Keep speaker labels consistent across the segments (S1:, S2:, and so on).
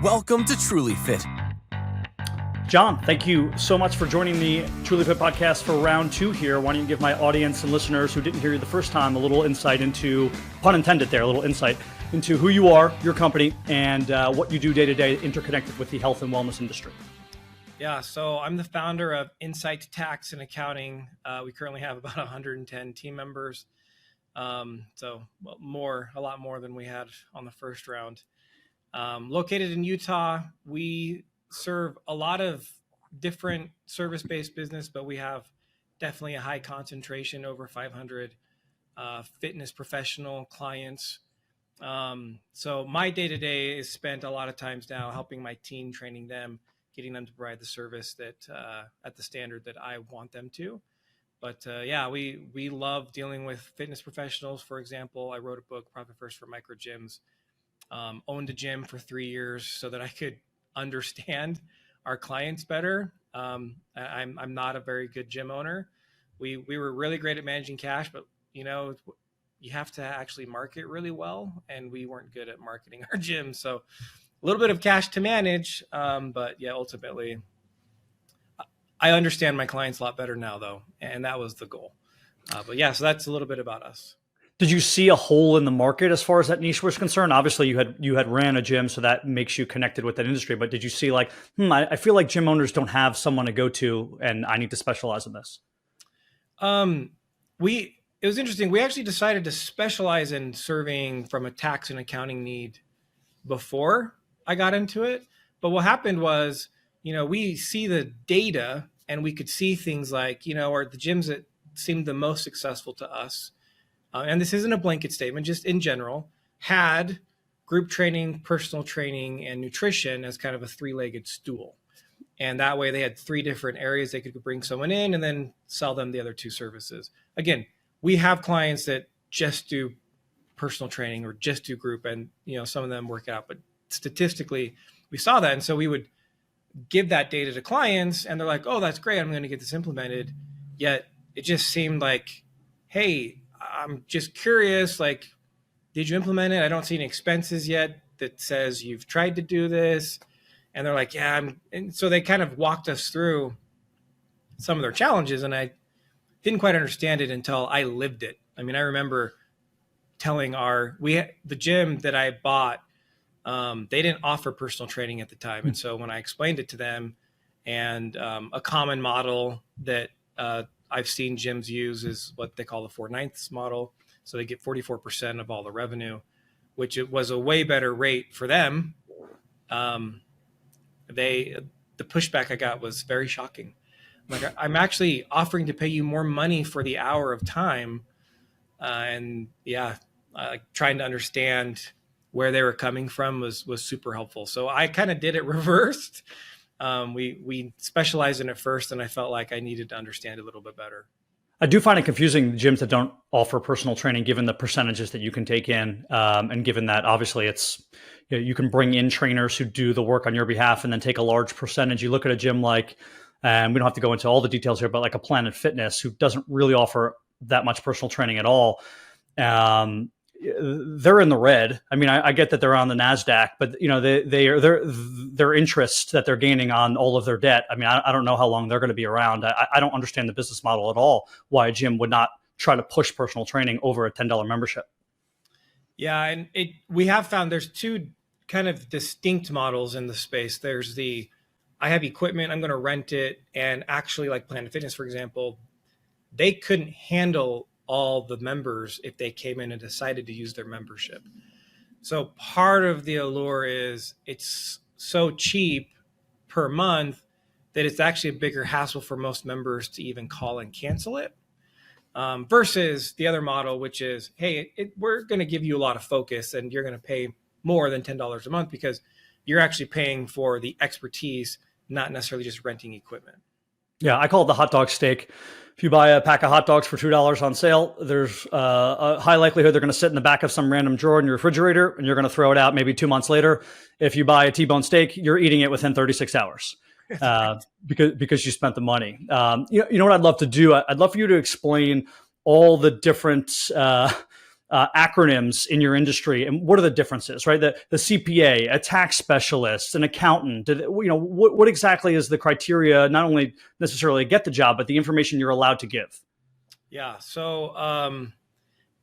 S1: Welcome to Trulyfit.
S2: John, thank you so much for joining the Trulyfit Podcast for round 2 here. Why don't you give my audience and listeners who didn't hear you the first time a little insight into, pun intended there, a little insight into who you are, your company, and what you do day to day interconnected with the health and wellness industry.
S3: Yeah, so I'm the founder of Incite Tax Accounting. We currently have about 110 team members. A lot more than we had on the first round. Located in Utah, we serve a lot of different service-based business, but we have definitely a high concentration, over 500 fitness professional clients. So my day-to-day is spent a lot of times now helping my team, training them, getting them to provide the service that at the standard that I want them to. But we love dealing with fitness professionals. For example, I wrote a book, Profit First for Micro Gyms. Owned a gym for 3 years so that I could understand our clients better. I'm not a very good gym owner. We were really great at managing cash, but you have to actually market really well, and we weren't good at marketing our gym. So a little bit of cash to manage, but ultimately, I understand my clients a lot better now, though, and that was the goal. So that's a little bit about us.
S2: Did you see a hole in the market as far as that niche was concerned? Obviously, you had ran a gym, so that makes you connected with that industry. But did you see I feel like gym owners don't have someone to go to, and I need to specialize in this?
S3: It was interesting. We actually decided to specialize in serving from a tax and accounting need before I got into it. But what happened was, we see the data, and we could see things like, or the gyms that seemed the most successful to us. And this isn't a blanket statement, just in general, had group training, personal training, and nutrition as kind of a 3-legged stool. And that way they had 3 different areas they could bring someone in and then sell them the other 2 services. Again, we have clients that just do personal training or just do group, and some of them work out. But statistically, we saw that. And so we would give that data to clients, and they're like, oh, that's great, I'm going to get this implemented. Yet it just seemed like, hey, I'm just curious, did you implement it? I don't see any expenses yet that says you've tried to do this. And they're like, yeah. And so they kind of walked us through some of their challenges, and I didn't quite understand it until I lived it. I mean, I remember telling the gym that I bought, they didn't offer personal training at the time. And so when I explained it to them, and a common model that I've seen gyms use is what they call the 4/9 model. So they get 44% of all the revenue, which it was a way better rate for them. The pushback I got was very shocking. I'm actually offering to pay you more money for the hour of time. Trying to understand where they were coming from was super helpful. So I kind of did it reversed. We specialized in it first, and I felt like I needed to understand it a little bit better.
S2: I do find it confusing, gyms that don't offer personal training, given the percentages that you can take in, and given that obviously it's, you can bring in trainers who do the work on your behalf and then take a large percentage. You look at a gym and we don't have to go into all the details here, but like a Planet Fitness, who doesn't really offer that much personal training at all. They're in the red. I mean, I get that they're on the NASDAQ, but their interest that they're gaining on all of their debt. I mean, I don't know how long they're going to be around. I don't understand the business model at all, why a gym would not try to push personal training over a $10 membership.
S3: Yeah. And we have found there's 2 kind of distinct models in the space. There's I have equipment, I'm going to rent it. And actually, like Planet Fitness, for example, they couldn't handle all the members if they came in and decided to use their membership. So part of the allure is it's so cheap per month that it's actually a bigger hassle for most members to even call and cancel it. Versus the other model, which is, hey, we're going to give you a lot of focus, and you're going to pay more than $10 a month because you're actually paying for the expertise, not necessarily just renting equipment.
S2: Yeah, I call it the hot dog steak. If you buy a pack of hot dogs for $2 on sale, there's a high likelihood they're going to sit in the back of some random drawer in your refrigerator, and you're going to throw it out maybe 2 months later. If you buy a T-bone steak, you're eating it within 36 hours because you spent the money. You know what I'd love to do? I'd love for you to explain all the different acronyms in your industry, and what are the differences, right? The CPA, a tax specialist, an accountant. What exactly is the criteria, not only necessarily to get the job, but the information you're allowed to give?
S3: Yeah. So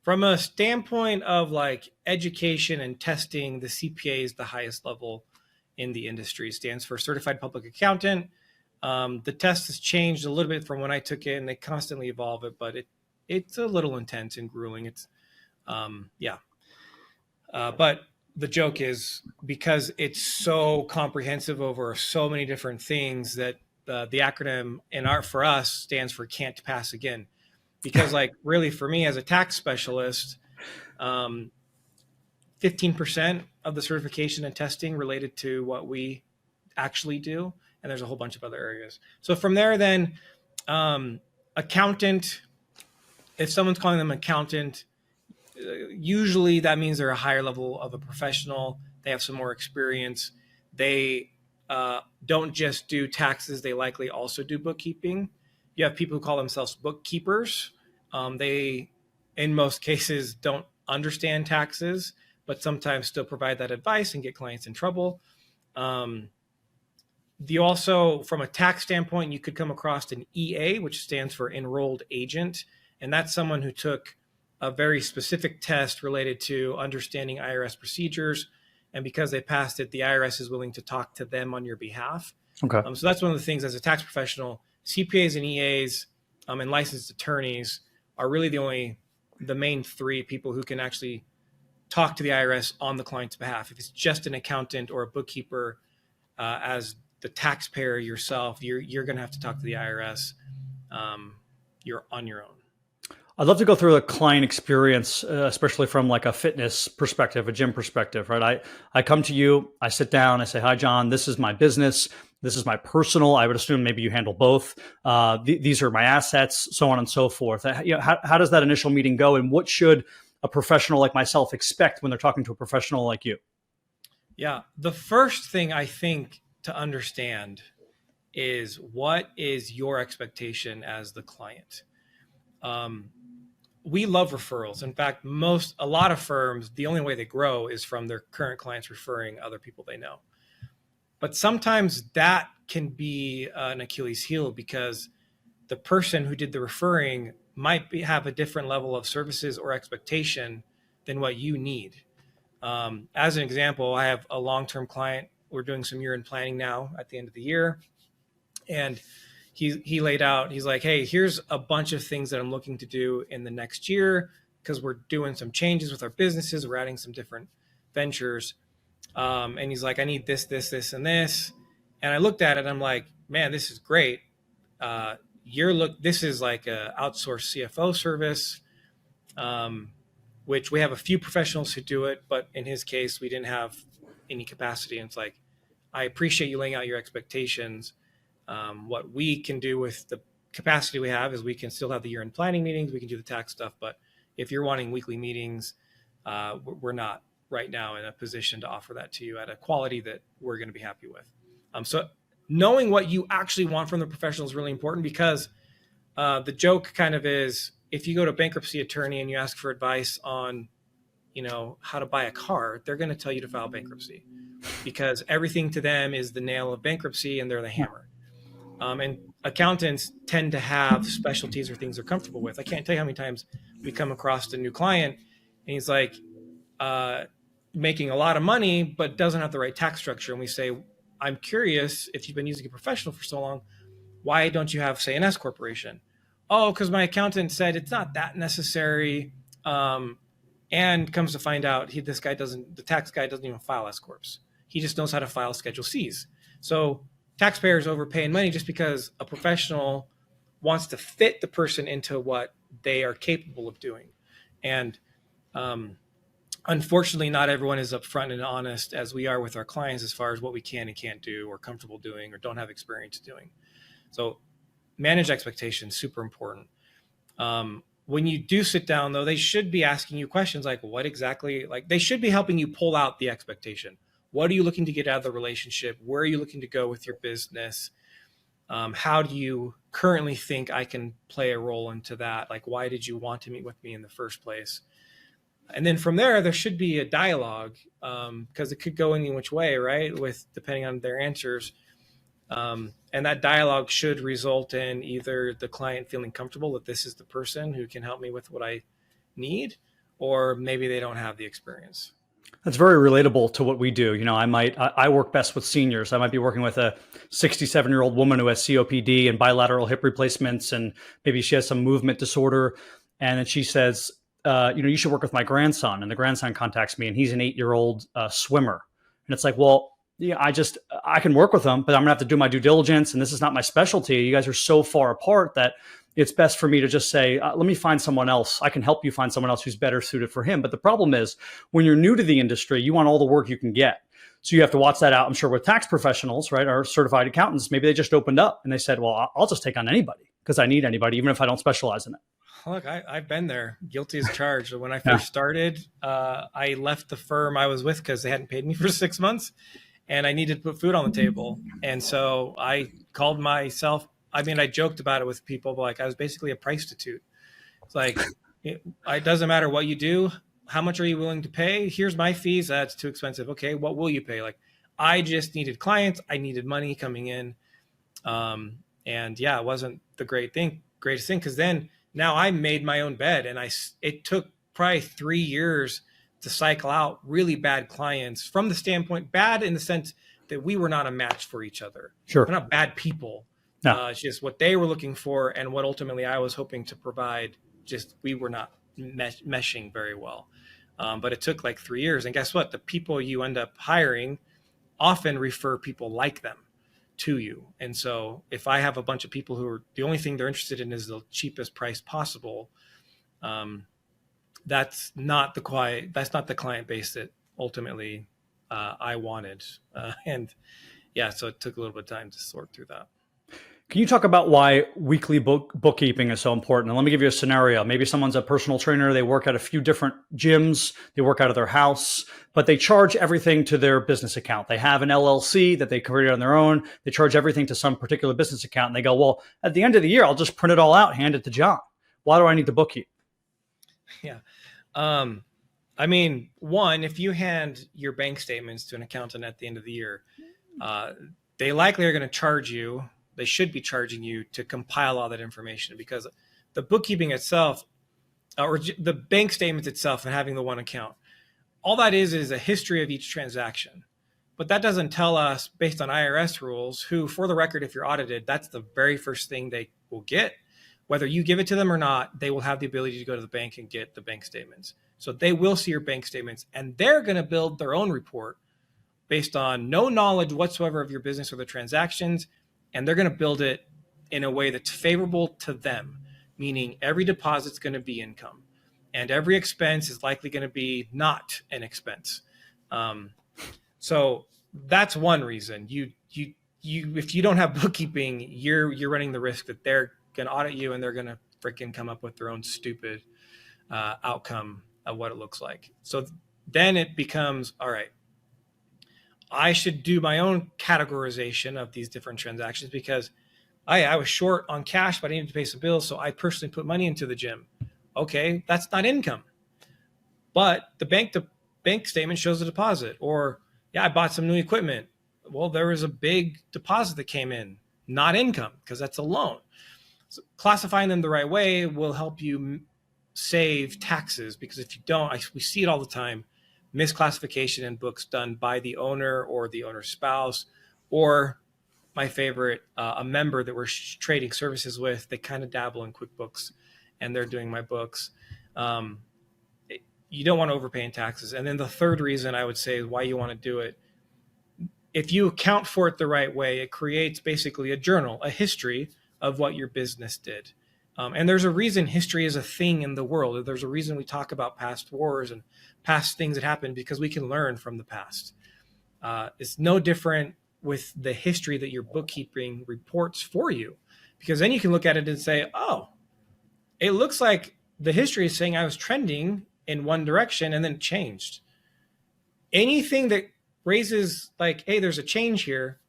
S3: from a standpoint of like education and testing, the CPA is the highest level in the industry. It stands for Certified Public Accountant. The test has changed a little bit from when I took it, and they constantly evolve it, but it's a little intense and grueling. It's but the joke is because it's so comprehensive over so many different things that the acronym for us stands for can't pass again. Because like really for me as a tax specialist, 15% of the certification and testing related to what we actually do. And there's a whole bunch of other areas. So from there, then accountant, if someone's calling them accountant, usually that means they're a higher level of a professional. They have some more experience. They don't just do taxes. They likely also do bookkeeping. You have people who call themselves bookkeepers. They, in most cases, don't understand taxes, but sometimes still provide that advice and get clients in trouble. You also, from a tax standpoint, you could come across an EA, which stands for enrolled agent. And that's someone who took a very specific test related to understanding IRS procedures. And because they passed it, the IRS is willing to talk to them on your behalf.
S2: Okay.
S3: So that's one of the things as a tax professional, CPAs and EAs and licensed attorneys are really the main three people who can actually talk to the IRS on the client's behalf. If it's just an accountant or a bookkeeper, as the taxpayer yourself, you're going to have to talk to the IRS. You're on your own.
S2: I'd love to go through the client experience, especially from like a fitness perspective, a gym perspective, right? I come to you, I sit down, I say, hi, John, this is my business. This is my personal. I would assume maybe you handle both. These are my assets, so on and so forth. How does that initial meeting go? And what should a professional like myself expect when they're talking to a professional like you?
S3: Yeah. The first thing I think to understand is what is your expectation as the client? We love referrals. In fact, a lot of firms, the only way they grow is from their current clients referring other people they know. But sometimes that can be an Achilles heel because the person who did the referring might have a different level of services or expectation than what you need. As an example, I have a long-term client. We're doing some year-end planning now at the end of the year. And he laid out, he's like, hey, here's a bunch of things that I'm looking to do in the next year because we're doing some changes with our businesses. We're adding some different ventures. And he's like, I need this, this, this, and this. And I looked at it and I'm like, man, this is great. This is like a outsourced CFO service, which we have a few professionals who do it, but in his case, we didn't have any capacity. And it's like, I appreciate you laying out your expectations. What we can do with the capacity we have is we can still have the year-end planning meetings. We can do the tax stuff. But if you're wanting weekly meetings, we're not right now in a position to offer that to you at a quality that we're going to be happy with. So knowing what you actually want from the professional is really important because the joke kind of is if you go to a bankruptcy attorney and you ask for advice on, how to buy a car, they're going to tell you to file bankruptcy because everything to them is the nail of bankruptcy and they're the hammer. And accountants tend to have specialties or things they're comfortable with. I can't tell you how many times we come across a new client and he's like making a lot of money, but doesn't have the right tax structure. And we say, I'm curious if you've been using a professional for so long, why don't you have, say, an S corporation? Oh, because my accountant said it's not that necessary. And comes to find out the tax guy doesn't even file S corps. He just knows how to file Schedule Cs. So taxpayers overpaying money just because a professional wants to fit the person into what they are capable of doing. And unfortunately, not everyone is upfront and honest as we are with our clients as far as what we can and can't do or comfortable doing or don't have experience doing. So manage expectations, super important. When you do sit down, though, they should be asking you questions like what exactly, like they should be helping you pull out the expectation. What are you looking to get out of the relationship? Where are you looking to go with your business? How do you currently think I can play a role into that? Like, why did you want to meet with me in the first place? And then from there should be a dialogue, because it could go any which way, right? With depending on their answers. And that dialogue should result in either the client feeling comfortable that this is the person who can help me with what I need, or maybe they don't have the experience.
S2: That's very relatable to what we do. I work best with seniors. I might be working with a 67-year-old woman who has COPD and bilateral hip replacements, and maybe she has some movement disorder. And then she says, you should work with my grandson. And the grandson contacts me, and he's an 8-year-old swimmer. And it's like, well, yeah, I can work with them, but I'm gonna have to do my due diligence, and this is not my specialty. You guys are so far apart that it's best for me to just say, let me find someone else. I can help you find someone else who's better suited for him. But the problem is, when you're new to the industry, you want all the work you can get. So you have to watch that out. I'm sure with tax professionals, right, or certified accountants, maybe they just opened up and they said, well, I'll just take on anybody because I need anybody, even if I don't specialize in it.
S3: Look, I've been there, guilty as charged. When I first started, I left the firm I was with because they hadn't paid me for 6 months, and I needed to put food on the table. And so I called myself, I joked about it with people, but like I was basically a prostitute. It's like, it doesn't matter what you do. How much are you willing to pay? Here's my fees. That's too expensive. Okay, what will you pay? Like, I just needed clients. I needed money coming in. And yeah, it wasn't the greatest thing, because then now I made my own bed, and it took probably 3 years to cycle out really bad clients, from the standpoint, bad in the sense that we were not a match for each other.
S2: Sure.
S3: We're not bad people.
S2: No.
S3: It's just what they were looking for and what ultimately I was hoping to provide. Just we were not meshing very well. But it took like 3 years. And guess what? The people you end up hiring often refer people like them to you. And so if I have a bunch of people who are, the only thing they're interested in is the cheapest price possible, that's not the client base that ultimately I wanted. And yeah, so it took a little bit of time to sort through that.
S2: Can you talk about why weekly bookkeeping is so important? And let me give you a scenario. Maybe someone's a personal trainer. They work at a few different gyms. They work out of their house, but they charge everything to their business account. They have an LLC that they created on their own. They charge everything to some particular business account. And they go, well, at the end of the year, I'll just print it all out, hand it to John. Why do I need to bookkeep?
S3: Yeah. One, if you hand your bank statements to an accountant at the end of the year, they likely are going to charge you. They should be charging you to compile all that information, because the bookkeeping itself, or the bank statements itself, and having the one account, all that is a history of each transaction. But that doesn't tell us, based on IRS rules, who, for the record, if you're audited, that's the very first thing they will get. Whether you give it to them or not, they will have the ability to go to the bank and get the bank statements. So they will see your bank statements, and they're going to build their own report based on no knowledge whatsoever of your business or the transactions. And they're going to build it in a way that's favorable to them, meaning every deposit's going to be income, and every expense is likely going to be not an expense. So that's one reason. You if you don't have bookkeeping, you're running the risk that they're going to audit you, and they're going to freaking come up with their own stupid outcome of what it looks like. So then it becomes, all right, I should do my own categorization of these different transactions, because I was short on cash, but I needed to pay some bills. So I personally put money into the gym. Okay, that's not income. But the bank statement shows a deposit. Or, yeah, I bought some new equipment. Well, there was a big deposit that came in, not income, because that's a loan. So classifying them the right way will help you save taxes, because if you don't, we see it all the time. Misclassification in books done by the owner or the owner's spouse, or my favorite, a member that we're trading services with. They kind of dabble in QuickBooks, and they're doing my books. You don't want to overpay in taxes. And then the third reason I would say why you want to do it, if you account for it the right way, it creates basically a journal, a history of what your business did. And there's a reason history is a thing in the world. There's a reason we talk about past wars and past things that happened, because we can learn from the past. It's no different with the history that your bookkeeping reports for you, because then you can look at it and say, oh, it looks like the history is saying I was trending in one direction and then it changed. Anything that raises like, hey, there's a change here,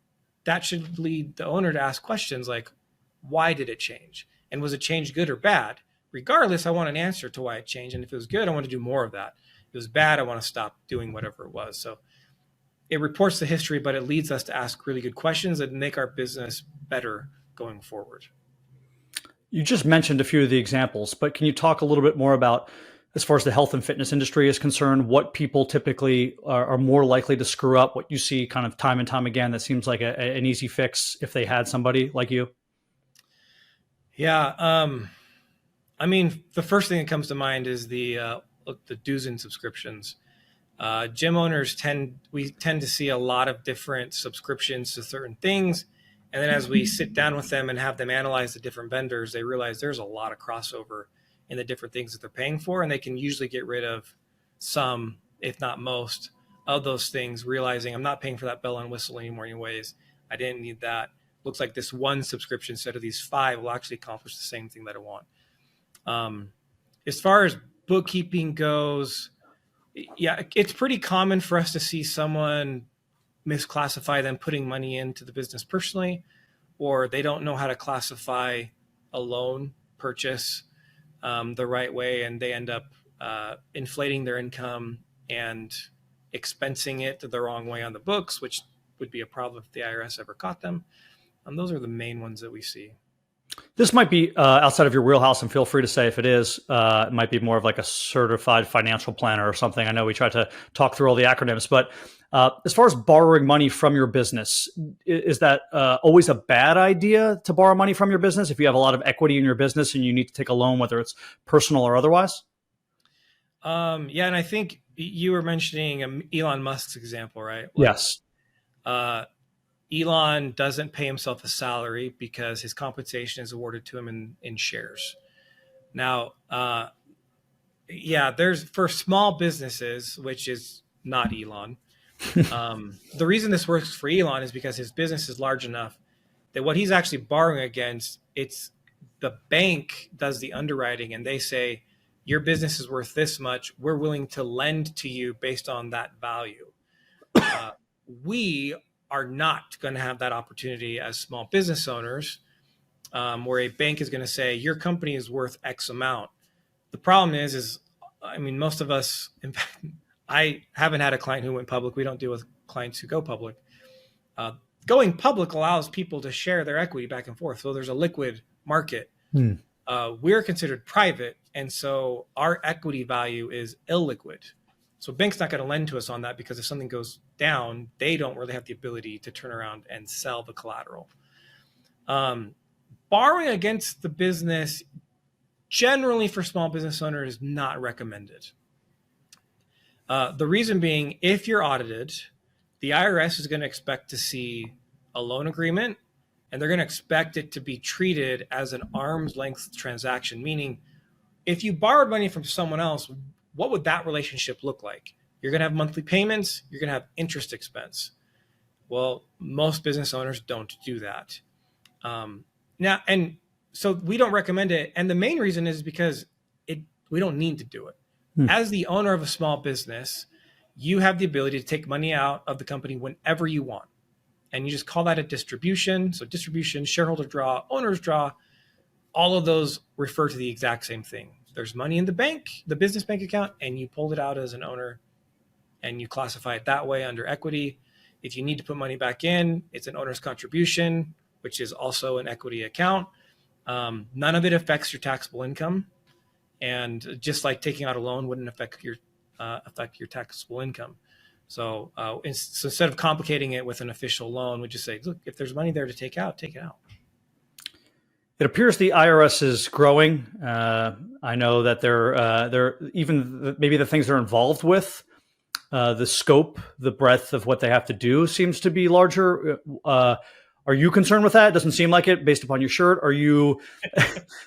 S3: that should lead the owner to ask questions like, why did it change? And was it change good or bad? Regardless, I want an answer to why it changed. And if it was good, I want to do more of that. it was bad. I want to stop doing whatever it was. So it reports the history, but it leads us to ask really good questions that make our business better going forward.
S2: You just mentioned a few of the examples, but can you talk a little bit more about, as far as the health and fitness industry is concerned, what people typically are more likely to screw up, what you see kind of time and time again that seems like an easy fix if they had somebody like you?
S3: Yeah. I mean, the first thing that comes to mind is the dues and subscriptions. Gym owners tend to see a lot of different subscriptions to certain things. And then as we sit down with them and have them analyze the different vendors, they realize there's a lot of crossover in the different things that they're paying for. And they can usually get rid of some, if not most, of those things, realizing I'm not paying for that bell and whistle anymore anyways. I didn't need that. Looks like this one subscription instead of these 5 will actually accomplish the same thing that I want. As far as bookkeeping goes, yeah, it's pretty common for us to see someone misclassify them putting money into the business personally, or they don't know how to classify a loan purchase the right way, and they end up inflating their income and expensing it the wrong way on the books, which would be a problem if the IRS ever caught them. Those are the main ones that we see.
S2: This might be outside of your wheelhouse, and feel free to say if it is. It might be more of like a certified financial planner or something. I know we tried to talk through all the acronyms, but as far as borrowing money from your business, is that always a bad idea to borrow money from your business if you have a lot of equity in your business and you need to take a loan, whether it's personal or otherwise?
S3: Yeah, and I think you were mentioning Elon Musk's example, right?
S2: Yes.
S3: Elon doesn't pay himself a salary because his compensation is awarded to him in shares. Now, there's for small businesses, which is not Elon. The reason this works for Elon is because his business is large enough that what he's actually borrowing against, it's the bank does the underwriting and they say, your business is worth this much. We're willing to lend to you based on that value. We are not going to have that opportunity as small business owners, where a bank is going to say your company is worth X amount. The problem is I mean, most of us, in fact, I haven't had a client who went public. We don't deal with clients who go public. Going public allows people to share their equity back and forth. So there's a liquid market. We're considered private. And so our equity value is illiquid. So bank's not going to lend to us on that because if something goes down, they don't really have the ability to turn around and sell the collateral. Borrowing against the business, generally for small business owners, is not recommended. The reason being, if you're audited, the IRS is going to expect to see a loan agreement, and they're going to expect it to be treated as an arm's length transaction, meaning if you borrowed money from someone else, what would that relationship look like? You're going to have monthly payments. You're going to have interest expense. Well, most business owners don't do that. Now, and so we don't recommend it. And the main reason is because we don't need to do it. As the owner of a small business, you have the ability to take money out of the company whenever you want. And you just call that a distribution. So distribution, shareholder draw, owner's draw, all of those refer to the exact same thing. There's money in the bank, the business bank account, and you pulled it out as an owner and you classify it that way under equity. If you need to put money back in, it's an owner's contribution, which is also an equity account. None of it affects your taxable income. And just like taking out a loan wouldn't affect your taxable income. So instead of complicating it with an official loan, we just say, look, if there's money there to take out, take it out.
S2: It appears the IRS is growing. I know that they're even maybe the things they're involved with, the scope, the breadth of what they have to do seems to be larger. Are you concerned with that? It doesn't seem like it based upon your shirt. Are you?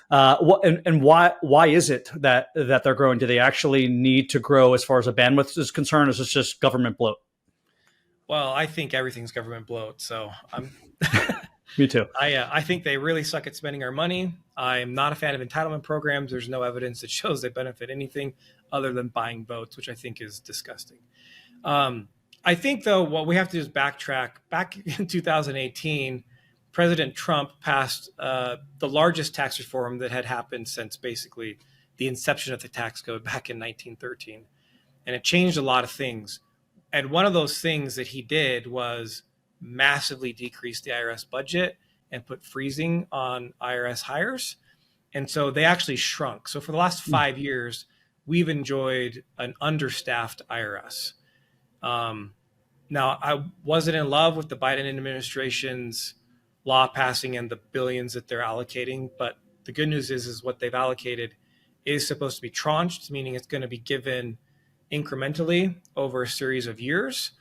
S2: And why is it that they're growing? Do they actually need to grow as far as a bandwidth is concerned? Or is this just government bloat?
S3: Well, I think everything's government bloat. So I'm.
S2: Me too.
S3: I think they really suck at spending our money. I'm not a fan of entitlement programs. There's no evidence that shows they benefit anything other than buying votes, which I think is disgusting. I think, though, what we have to do is backtrack. Back in 2018, President Trump passed the largest tax reform that had happened since basically the inception of the tax code back in 1913. and it changed a lot of things. And one of those things that he did was massively decrease the IRS budget and put freezing on IRS hires. And so they actually shrunk. So for the last 5 years, we've enjoyed an understaffed IRS. Now, I wasn't in love with the Biden administration's law passing and the billions that they're allocating, but the good news is what they've allocated is supposed to be tranched, meaning it's going to be given incrementally over a series of years.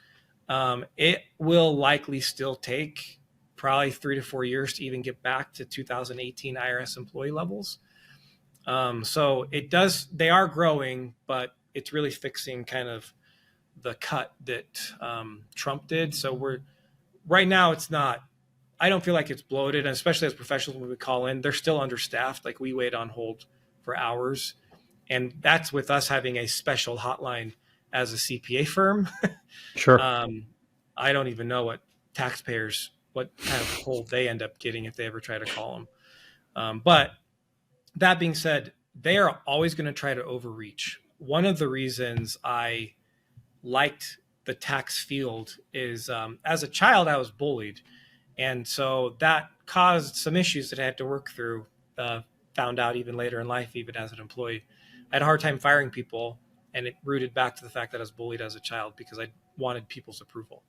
S3: It will likely still take probably 3 to 4 years to even get back to 2018 IRS employee levels. So they are growing, but it's really fixing kind of the cut that Trump did. So right now it's not, I don't feel like it's bloated, and especially as professionals when we call in, they're still understaffed. Like we wait on hold for hours. And that's with us having a special hotline as a CPA firm.
S2: Sure.
S3: I don't even know what kind of hold they end up getting if they ever try to call them. But that being said, they are always going to try to overreach. One of the reasons I liked the tax field is as a child, I was bullied. And so that caused some issues that I had to work through, found out even later in life, even as an employee. I had a hard time firing people, and it rooted back to the fact that I was bullied as a child because I wanted people's approval.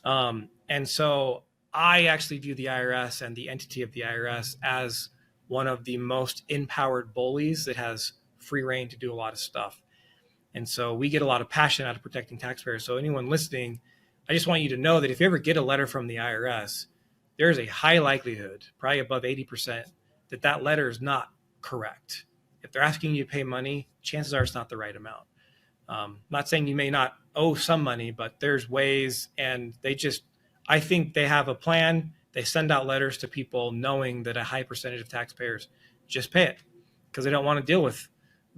S3: And so I actually view the IRS and the entity of the IRS as one of the most empowered bullies that has free reign to do a lot of stuff. And so we get a lot of passion out of protecting taxpayers. So anyone listening, I just want you to know that if you ever get a letter from the IRS, there's a high likelihood, probably above 80%, that letter is not correct. If they're asking you to pay money, chances are it's not the right amount. Not saying you may not owe some money, but there's ways, and I think they have a plan. They send out letters to people knowing that a high percentage of taxpayers just pay it because they don't want to deal with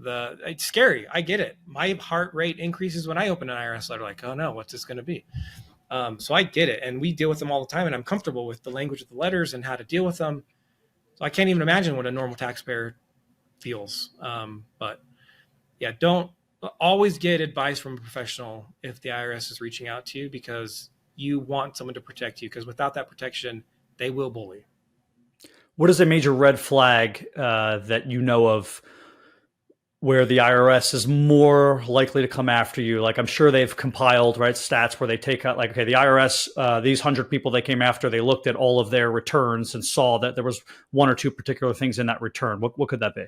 S3: it's scary. I get it. My heart rate increases when I open an IRS letter, like, oh no, what's this going to be? So I get it. And we deal with them all the time, and I'm comfortable with the language of the letters and how to deal with them. So I can't even imagine what a normal taxpayer feels. But yeah, don't always get advice from a professional if the IRS is reaching out to you, because you want someone to protect you, because without that protection, they will bully.
S2: What is a major red flag that you know of where the IRS is more likely to come after you? Like, I'm sure they've compiled, right, stats where they take out, like, okay, the IRS, these 100 people they came after, they looked at all of their returns and saw that there was one or two particular things in that return. What could that be?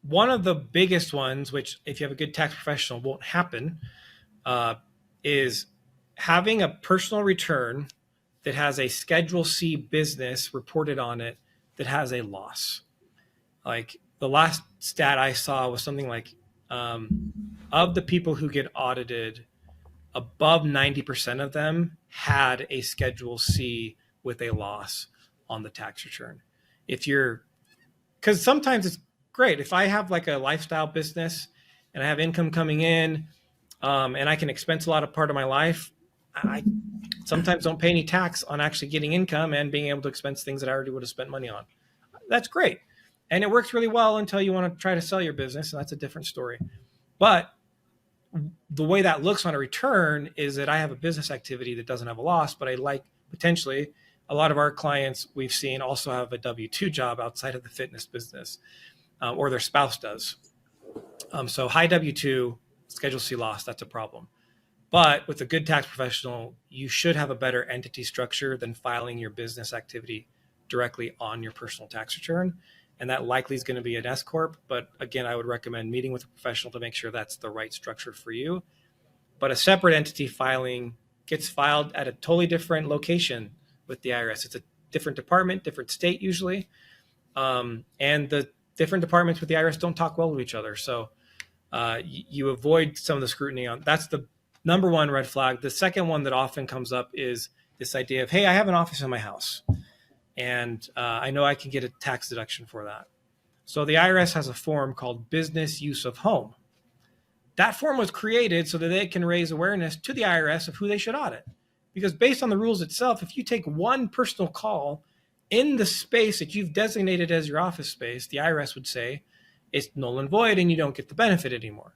S3: One of the biggest ones, which if you have a good tax professional won't happen, is having a personal return that has a Schedule C business reported on it that has a loss. Like the last stat I saw was something like of the people who get audited, above 90% of them had a Schedule C with a loss on the tax return. Because sometimes it's great. If I have like a lifestyle business and I have income coming in and I can expense a lot of part of my life, I sometimes don't pay any tax on actually getting income and being able to expense things that I already would have spent money on. That's great. And it works really well until you want to try to sell your business, and that's a different story. But the way that looks on a return is that I have a business activity that doesn't have a loss, but I like potentially a lot of our clients we've seen also have a W-2 job outside of the fitness business, or their spouse does. So high W-2, Schedule C loss, that's a problem. But with a good tax professional, you should have a better entity structure than filing your business activity directly on your personal tax return. And that likely is going to be an S Corp. But again, I would recommend meeting with a professional to make sure that's the right structure for you. But a separate entity filing gets filed at a totally different location with the IRS. It's a different department, different state usually. And the different departments with the IRS don't talk well to each other. So you avoid some of the scrutiny on. That's the number one red flag. The second one that often comes up is this idea of, hey, I have an office in my house, and I know I can get a tax deduction for that. So the IRS has a form called Business Use of Home. That form was created so that they can raise awareness to the IRS of who they should audit. Because based on the rules itself, if you take one personal call in the space that you've designated as your office space, the IRS would say it's null and void and you don't get the benefit anymore.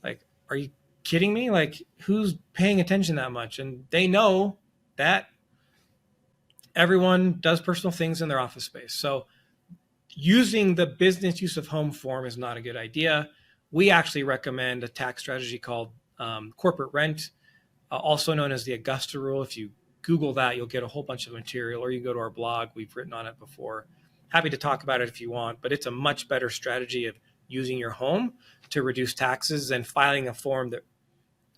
S3: Like, are you kidding me? Like, who's paying attention that much? And they know that everyone does personal things in their office space. So using the business use of home form is not a good idea. We actually recommend a tax strategy called corporate rent, also known as the Augusta rule. If you Google that, you'll get a whole bunch of material, or you can go to our blog. We've written on it before. Happy to talk about it if you want, but it's a much better strategy of using your home to reduce taxes than filing a form that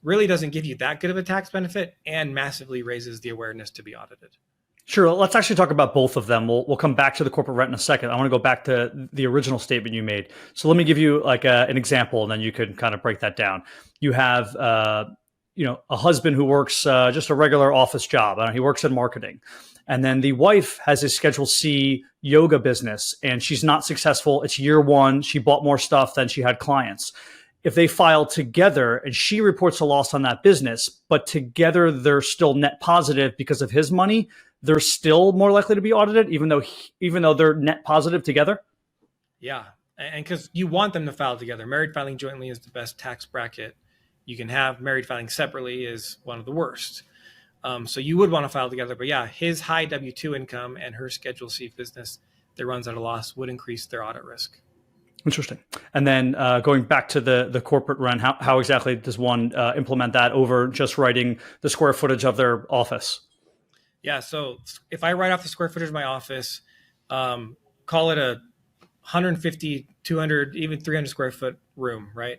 S3: really doesn't give you that good of a tax benefit and massively raises the awareness to be audited.
S2: Sure. Let's actually talk about both of them. We'll come back to the corporate rent in a second. I want to go back to the original statement you made. So let me give you like an example, and then you can kind of break that down. You have, a husband who works just a regular office job. He works in marketing. And then the wife has a Schedule C yoga business, and she's not successful. It's year one. She bought more stuff than she had clients. If they file together and she reports a loss on that business, but together they're still net positive because of his money, they're still more likely to be audited, even though they're net positive together.
S3: Yeah, and because you want them to file together. Married filing jointly is the best tax bracket you can have. Married filing separately is one of the worst. So you would want to file together. But yeah, his high W-2 income and her Schedule C business that runs at a loss would increase their audit risk.
S2: Interesting. And then going back to the corporate rent, how exactly does one implement that over just writing the square footage of their office?
S3: Yeah, so if I write off the square footage of my office, call it a 150, 200, even 300 square foot room, right?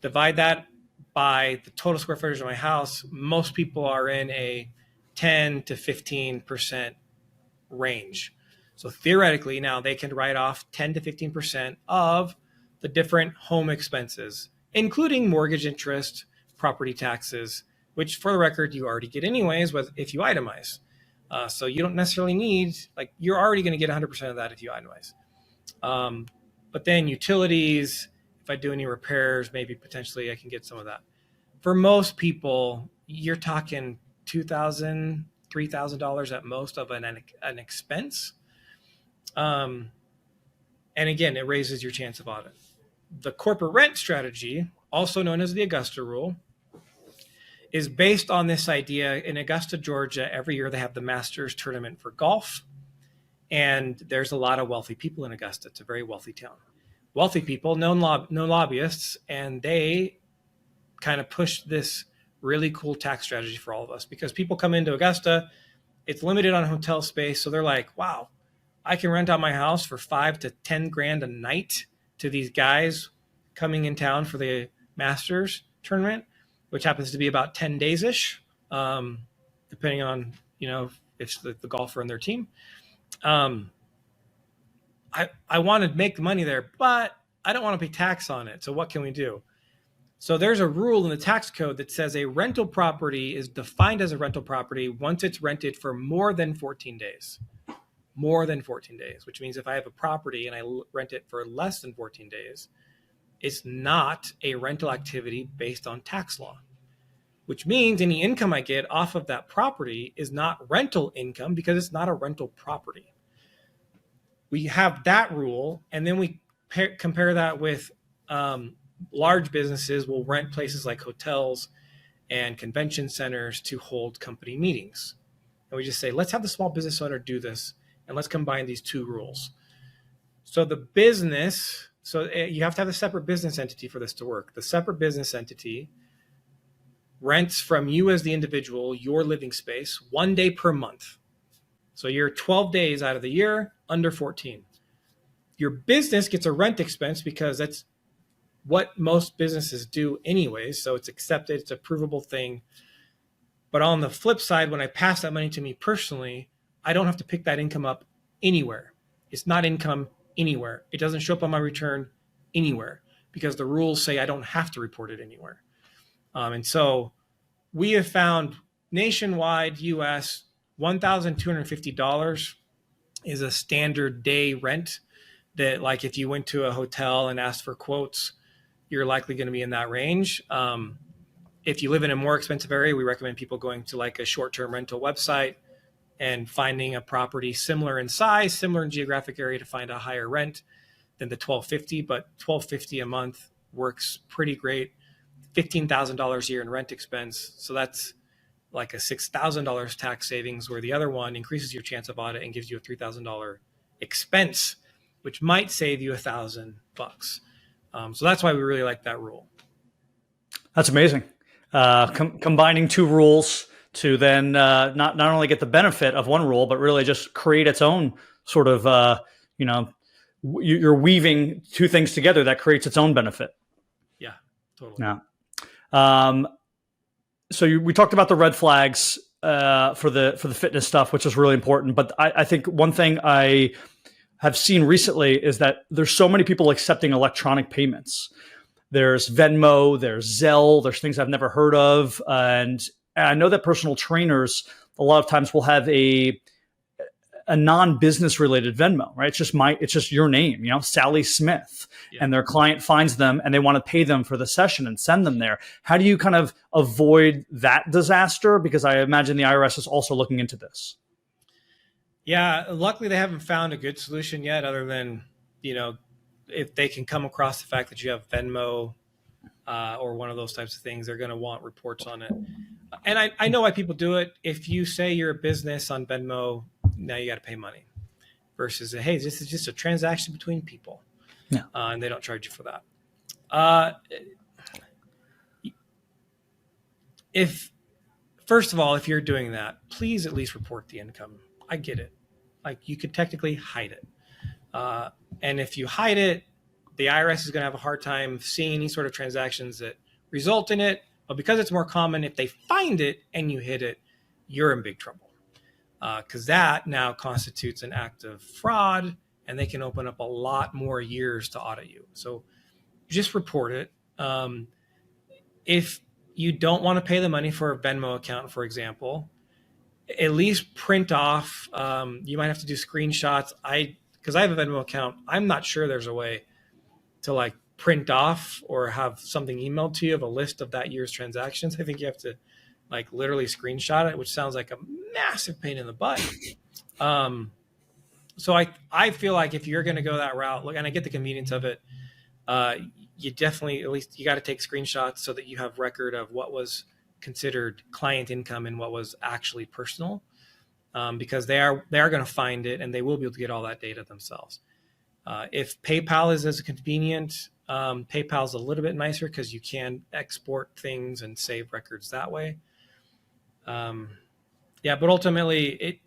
S3: Divide that by the total square footage of my house. Most people are in a 10 to 15% range. So theoretically, now they can write off 10 to 15% of the different home expenses, including mortgage interest, property taxes, which for the record, you already get anyways if you itemize. So you don't necessarily need, you're already going to get 100% of that if you itemize. But then utilities, if I do any repairs, maybe potentially I can get some of that. For most people, you're talking $2,000, $3,000 at most of an expense. And again, it raises your chance of audit. The corporate rent strategy, also known as the Augusta rule, is based on this idea. In Augusta, Georgia, every year they have the Masters tournament for golf. And there's a lot of wealthy people in Augusta. It's a very wealthy town. Wealthy people, no lobbyists, and they kind of push this really cool tax strategy for all of us because people come into Augusta, it's limited on hotel space. So they're like, wow, I can rent out my house for $5 to $10,000 a night to these guys coming in town for the Masters tournament, which happens to be about 10 days-ish, depending on, if it's the golfer and their team. I want to make the money there, but I don't want to pay tax on it. So what can we do? So there's a rule in the tax code that says a rental property is defined as a rental property once it's rented for more than 14 days. More than 14 days, which means if I have a property and I rent it for less than 14 days, it's not a rental activity based on tax law, which means any income I get off of that property is not rental income because it's not a rental property. We have that rule, and then we compare that with large businesses will rent places like hotels and convention centers to hold company meetings. And we just say, let's have the small business owner do this, and let's combine these two rules. So the business, you have to have a separate business entity for this to work. The separate business entity rents from you as the individual your living space 1 day per month. So you're 12 days out of the year, under 14. Your business gets a rent expense because that's what most businesses do anyways. So it's accepted, it's a provable thing. But on the flip side, when I pass that money to me personally, I don't have to pick that income up anywhere. It's not income anywhere. It doesn't show up on my return anywhere because the rules say I don't have to report it anywhere. And so we have found nationwide US, $1,250 is a standard day rent that, like, if you went to a hotel and asked for quotes, you're likely going to be in that range. If you live in a more expensive area, we recommend people going to like a short-term rental website and finding a property similar in size, similar in geographic area to find a higher rent than the $1,250, but $1,250 a month works pretty great. $15,000 a year in rent expense. So that's like a $6,000 tax savings, where the other one increases your chance of audit and gives you a $3,000 expense, which might save you $1,000. So that's why we really like that rule.
S2: That's amazing. Combining two rules to then not only get the benefit of one rule, but really just create its own sort of, you're weaving two things together that creates its own benefit.
S3: Yeah, totally.
S2: Yeah. We talked about the red flags for the fitness stuff, which is really important. But I think one thing I have seen recently is that there's so many people accepting electronic payments. There's Venmo, there's Zelle, there's things I've never heard of. And I know that personal trainers a lot of times will have a non-business related Venmo, right? It's just your name, Sally Smith, and their client finds them and they want to pay them for the session and send them there. How do you kind of avoid that disaster? Because I imagine the IRS is also looking into this.
S3: Yeah, luckily they haven't found a good solution yet, other than, if they can come across the fact that you have Venmo or one of those types of things, they're going to want reports on it. And I know why people do it. If you say you're a business on Venmo, now you got to pay money, versus, hey, this is just a transaction between people. Yeah. And they don't charge you for that. First of all, if you're doing that, please at least report the income. I get it. Like, you could technically hide it. And if you hide it, the IRS is going to have a hard time seeing any sort of transactions that result in it. But because it's more common, if they find it and you hid it, you're in big trouble. Because that now constitutes an act of fraud, and they can open up a lot more years to audit you. So just report it. If you don't want to pay the money for a Venmo account, for example, at least print off. You might have to do screenshots. Because I have a Venmo account, I'm not sure there's a way to print off or have something emailed to you of a list of that year's transactions. I think you have to literally screenshot it, which sounds like a massive pain in the butt. So I feel like if you're going to go that route, and I get the convenience of it, you definitely, at least you got to take screenshots so that you have record of what was considered client income and what was actually personal, because they are going to find it, and they will be able to get all that data themselves. If PayPal is as convenient, PayPal's a little bit nicer because you can export things and save records that way. But ultimately,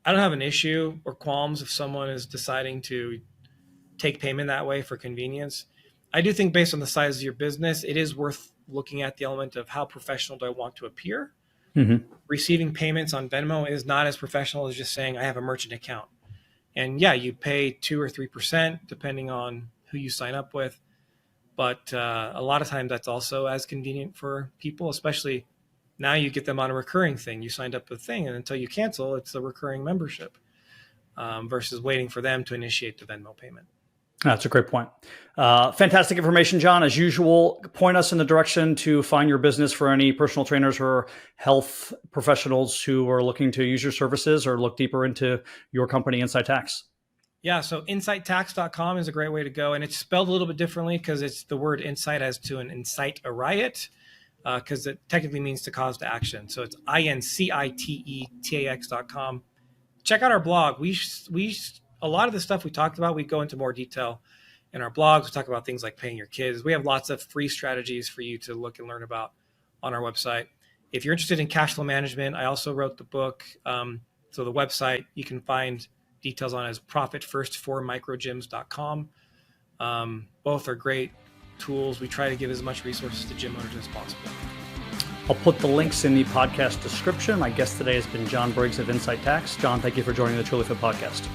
S3: I don't have an issue or qualms if someone is deciding to take payment that way for convenience. I do think, based on the size of your business, it is worth looking at the element of how professional do I want to appear. Mm-hmm. Receiving payments on Venmo is not as professional as just saying I have a merchant account. And yeah, you pay 2 or 3% depending on who you sign up with. But a lot of times that's also as convenient for people, especially now you get them on a recurring thing. You signed up with a thing, and until you cancel, it's a recurring membership, versus waiting for them to initiate the Venmo payment.
S2: That's a great point. Fantastic information, John. As usual, point us in the direction to find your business for any personal trainers or health professionals who are looking to use your services or look deeper into your company, Incite Tax.
S3: Yeah, so incitetax.com is a great way to go. And it's spelled a little bit differently because it's the word incite as to an incite a riot, because it technically means to cause to action. So it's incitetax.com. Check out our blog. We a lot of the stuff we talked about, we go into more detail in our blogs. We talk about things like paying your kids. We have lots of free strategies for you to look and learn about on our website. If you're interested in cash flow management, I also wrote the book. So the website you can find details on is profitfirstformicrogyms.com. Both are great tools. We try to give as much resources to gym owners as possible.
S2: I'll put the links in the podcast description. My guest today has been John Briggs of Incite Tax. John, thank you for joining the Trulyfit Podcast.